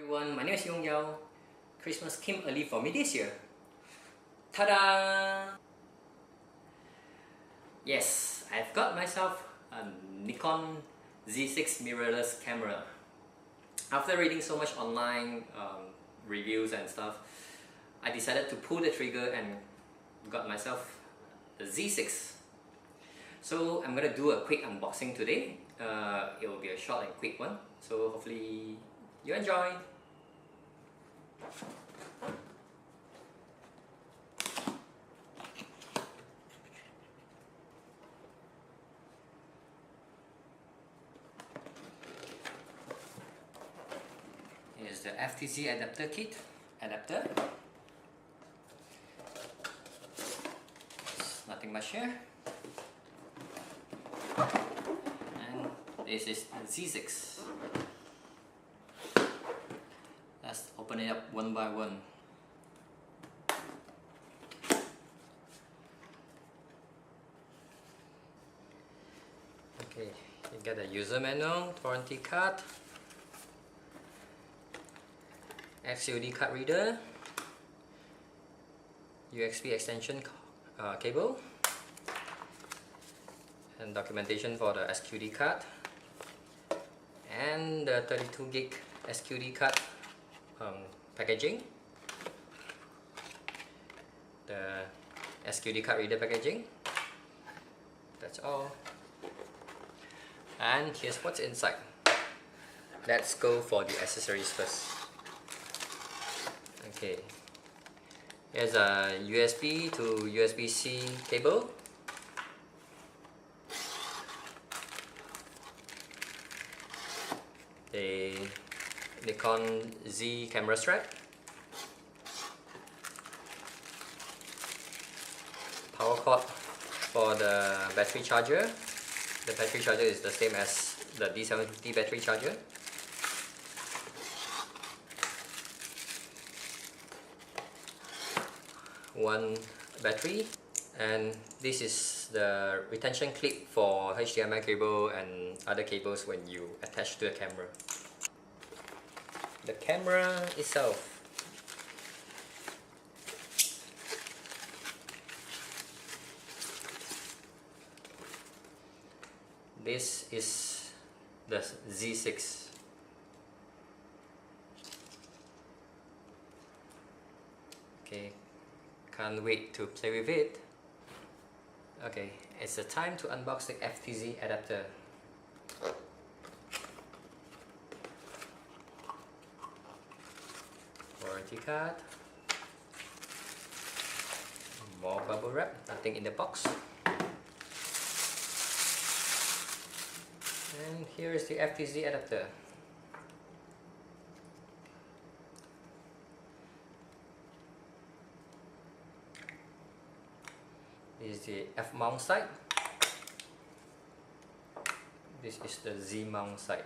everyone, my name is YungYaw. Christmas came early for me this year. Ta-da! Yes, I've got myself a Nikon Z6 mirrorless camera. After reading so much online reviews and stuff, I decided to pull the trigger and got myself the Z6. So I'm gonna do a quick unboxing today. It will be a short and quick one, so hopefully you enjoy. Here's the FTZ adapter kit. There's nothing much here. And this is the Z6. Let's open it up one by one. Okay, you get a user manual, warranty card, XUD card reader, USB extension cable, and documentation for the SQD card, and the 32 gig SQD card packaging, the SQD card reader packaging. That's all. And here's what's inside. Let's go for the accessories first. Okay, here's a USB to USB-C cable, a Nikon Z camera strap, power cord for the battery charger. The battery charger is the same as the D750 battery charger. One battery, and this is the retention clip for HDMI cable and other cables when you attach to the camera. The camera itself. This is the Z6. Okay, can't wait to play with it. Okay, it's the time to unbox the FTZ adapter. Warranty card. More bubble wrap, nothing in the box. And here is the FTZ adapter. This is the F mount side. This is the Z mount side.